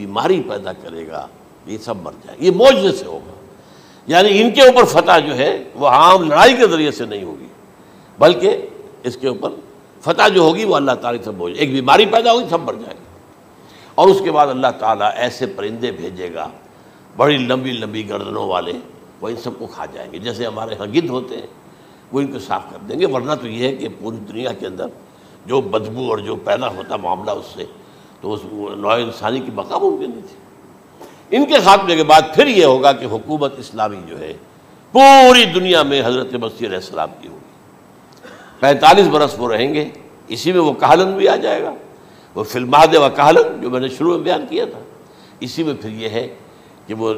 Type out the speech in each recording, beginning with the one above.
بیماری پیدا کرے گا، یہ سب مر جائیں گے۔ یہ معجزے سے ہوگا، یعنی ان کے اوپر فتح جو ہے وہ عام لڑائی کے ذریعے سے نہیں ہوگی، بلکہ اس کے اوپر فتح جو ہوگی وہ اللہ تعالیٰ سے بوجھ، ایک بیماری پیدا ہوگی سب مر جائیں گے، اور اس کے بعد اللہ تعالیٰ ایسے پرندے بھیجے گا بڑی لمبی لمبی گردنوں والے، وہ ان سب کو کھا جائیں گے، جیسے ہمارے ہاں گدھ ہوتے ہیں وہ ان کو صاف کر دیں گے۔ ورنہ تو یہ ہے کہ پوری دنیا کے اندر جو بدبو اور جو پیدا ہوتا معاملہ اس سے، تو اس نوع انسانی کی بقا ممکن نہیں تھی۔ ان کے خاتمے کے بعد پھر یہ ہوگا کہ حکومت اسلامی جو ہے پوری دنیا میں حضرت مسیح علیہ السلام کی ہوگی۔ 45 برس وہ رہیں گے، اسی میں وہ کہلن بھی آ جائے گا، وہ فی المہد و کہلن جو میں نے شروع میں بیان کیا تھا، اسی میں پھر یہ ہے کہ وہ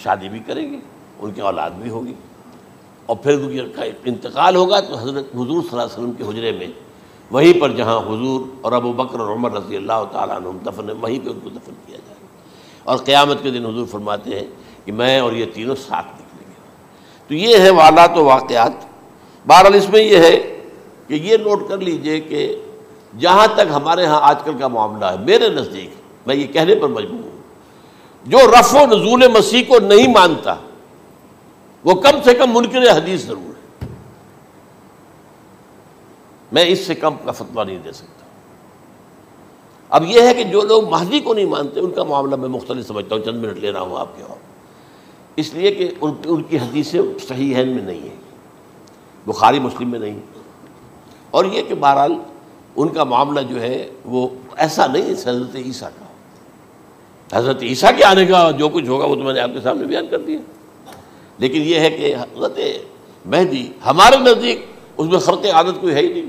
شادی بھی کریں گے، ان کی اولاد بھی ہوگی، اور پھر ان کا انتقال ہوگا تو حضرت حضور صلی اللہ علیہ وسلم کے حجرے میں، وہیں پر جہاں حضور اور ابو بکر اور عمر رضی اللہ تعالیٰ عنہم دفن ہیں، وہیں پہ ان کو دفن کیا جائے گا، اور قیامت کے دن حضور فرماتے ہیں کہ میں اور یہ تینوں ساتھ نکلیں گے۔ تو یہ ہے حالات و واقعات۔ بہرحال اس میں یہ ہے کہ یہ نوٹ کر لیجئے کہ جہاں تک ہمارے ہاں آج کل کا معاملہ ہے، میرے نزدیک میں یہ کہنے پر مجبور ہوں، جو رفع و نزول مسیح کو نہیں مانتا وہ کم سے کم منکر حدیث ضرور ہے۔ میں اس سے کم کا فتویٰ نہیں دے سکتا۔ اب یہ ہے کہ جو لوگ مہدی کو نہیں مانتے ان کا معاملہ میں مختلف سمجھتا ہوں، چند منٹ لے رہا ہوں آپ کے، اور اس لیے کہ ان کی حدیثیں صحیحین میں نہیں ہیں، بخاری مسلم میں نہیں، اور یہ کہ بہرحال ان کا معاملہ جو ہے وہ ایسا نہیں ہے حضرت عیسیٰ کا۔ حضرت عیسیٰ کے آنے کا جو کچھ ہوگا وہ تو میں نے آپ کے سامنے بیان کر دیا، لیکن یہ ہے کہ حضرت مہدی ہمارے نزدیک اس میں خرق عادت کوئی ہے ہی نہیں۔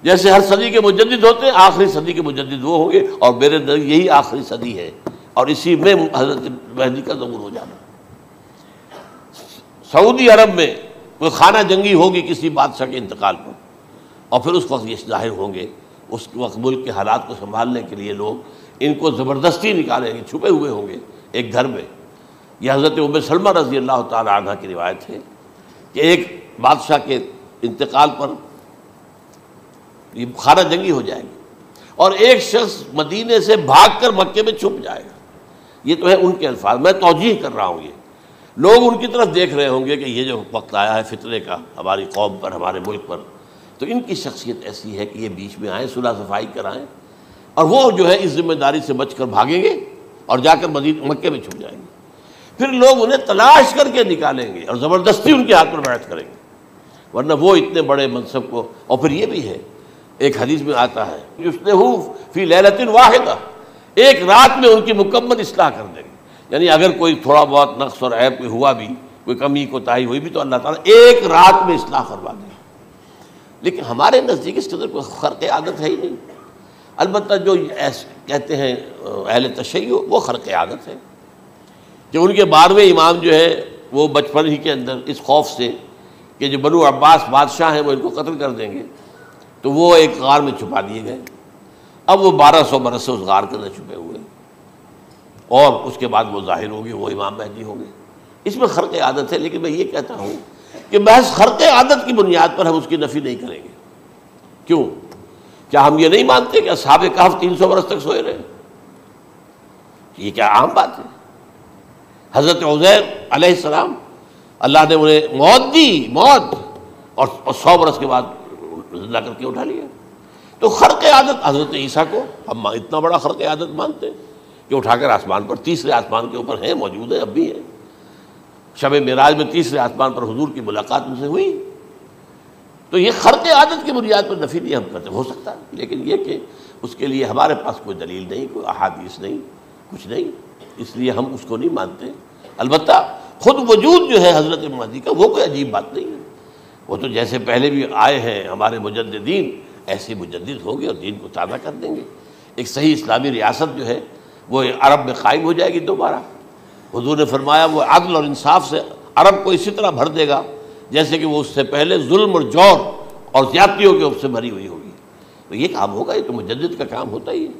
جیسے ہر صدی کے مجدد ہوتے ہیں، آخری صدی کے مجدد وہ ہوں گے، اور میرے نزدیک یہی آخری صدی ہے، اور اسی میں حضرت مہدی کا ظہور ہو جانا۔ سعودی عرب میں کوئی خانہ جنگی ہوگی کسی بادشاہ کے انتقال پر، اور پھر اس وقت یہ ظاہر ہوں گے، اس وقت ملک کے حالات کو سنبھالنے کے لیے لوگ ان کو زبردستی نکالیں گے، چھپے ہوئے ہوں گے ایک گھر میں۔ یہ حضرت ام سلمہ رضی اللہ تعالی عنہ کی روایت ہے کہ ایک بادشاہ کے انتقال پر یہ خانہ جنگی ہو جائے گی، اور ایک شخص مدینے سے بھاگ کر مکے میں چھپ جائے گا۔ یہ تو ہے ان کے الفاظ، میں توجیہ کر رہا ہوں، یہ لوگ ان کی طرف دیکھ رہے ہوں گے کہ یہ جو وقت آیا ہے فتنے کا ہماری قوم پر، ہمارے ملک پر، تو ان کی شخصیت ایسی ہے کہ یہ بیچ میں آئیں، صلح صفائی کرائیں، اور وہ جو ہے اس ذمہ داری سے بچ کر بھاگیں گے اور جا کر مکے میں چھپ جائیں گے۔ پھر لوگ انہیں تلاش کر کے نکالیں گے اور زبردستی ان کے ہاتھ پر بیعت کریں گے، ورنہ وہ اتنے بڑے منصب کو۔ اور پھر یہ بھی ہے، ایک حدیث میں آتا ہے یصلحو فی لیلۃ واحدہ، ایک رات میں ان کی مکمل اصلاح کر دیں گے، یعنی اگر کوئی تھوڑا بہت نقص اور عیب کوئی ہوا بھی، کوئی کمی کوتاہی ہوئی بھی، تو اللہ تعالیٰ ایک رات میں اصلاح کروا دیں گے۔ لیکن ہمارے نزدیک اس قدر کوئی خرق عادت ہے ہی نہیں۔ البتہ جو کہتے ہیں اہل تشیع، وہ خرق عادت ہے کہ ان کے 12ویں امام جو ہے وہ بچپن ہی کے اندر اس خوف سے کہ جو بنو عباس بادشاہ ہیں وہ ان کو قتل کر دیں گے، تو وہ ایک غار میں چھپا دیے گئے۔ اب وہ 1200 برس سے اس غار کے اندر چھپے ہوئے، اور اس کے بعد وہ ظاہر ہوگی، وہ امام مہدی ہوں گے۔ اس میں خرق عادت ہے، لیکن میں یہ کہتا ہوں کہ محض خرق عادت کی بنیاد پر ہم اس کی نفی نہیں کریں گے۔ کیوں؟ کیا ہم یہ نہیں مانتے کہ اصحاب کہف 300 برس تک سوئے رہے؟ یہ کیا عام بات ہے؟ حضرت عزیر علیہ السلام اللہ نے انہیں موت دی، موت، اور 100 برس کے بعد زندہ کر کے اٹھا لیا۔ تو خرق عادت حضرت عیسیٰ کو ہم اتنا بڑا خرق عادت مانتے ہیں کہ اٹھا کر آسمان پر، تیسرے آسمان کے اوپر ہیں، موجود ہیں، اب بھی ہیں۔ شب معراج میں تیسرے آسمان پر حضور کی ملاقات ان سے ہوئی۔ تو یہ خرق عادت کی بنیاد پر نفی نہیں ہم کرتے، ہو سکتا ہے، لیکن یہ کہ اس کے لیے ہمارے پاس کوئی دلیل نہیں، کوئی احادیث نہیں، کچھ نہیں، اس لیے ہم اس کو نہیں مانتے۔ البتہ خود وجود جو ہے حضرت مہدی کا وہ کوئی عجیب بات نہیں ہے، وہ تو جیسے پہلے بھی آئے ہیں ہمارے مجددین، ایسے مجدد ہوں گے اور دین کو تازہ کر دیں گے۔ ایک صحیح اسلامی ریاست جو ہے وہ عرب میں قائم ہو جائے گی دوبارہ۔ حضور نے فرمایا وہ عدل اور انصاف سے عرب کو اسی طرح بھر دے گا جیسے کہ وہ اس سے پہلے ظلم اور جور اور زیادتیوں کے سے بھری ہوئی ہوگی۔ تو یہ کام ہوگا، یہ تو مجدد کا کام ہوتا ہی ہے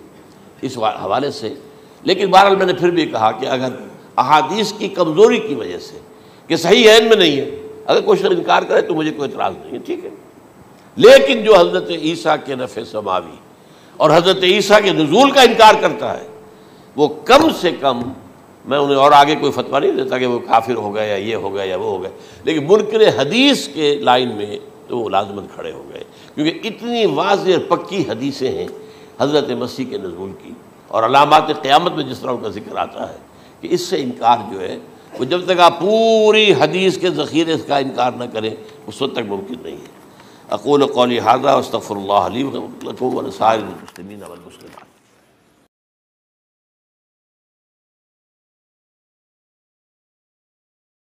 اس حوالے سے۔ لیکن بہرحال میں نے پھر بھی کہا کہ اگر احادیث کی کمزوری کی وجہ سے کہ صحیح عین میں نہیں ہے، اگر کوئی شخص انکار کرے تو مجھے کوئی اعتراض نہیں ہے، ٹھیک ہے۔ لیکن جو حضرت عیسیٰ کے نفع سماوی اور حضرت عیسیٰ کے نزول کا انکار کرتا ہے، وہ کم سے کم، میں انہیں اور آگے کوئی فتویٰ نہیں دیتا کہ وہ کافر ہو گئے یا یہ ہو گئے یا وہ ہو گئے، لیکن منکر حدیث کے لائن میں تو وہ لازمت کھڑے ہو گئے، کیونکہ اتنی واضح اور پکی حدیثیں ہیں حضرت مسیح کے نزول کی، اور علامات قیامت میں جس طرح ان کا ذکر آتا ہے کہ اس سے انکار جو ہے وہ جب تک آپ پوری حدیث کے ذخیرے کا انکار نہ کریں اس وقت تک ممکن نہیں ہے۔ اقول قولی ھذا واستغفر اللہ لی ولکم ولسائر المسلمین والمسلمات۔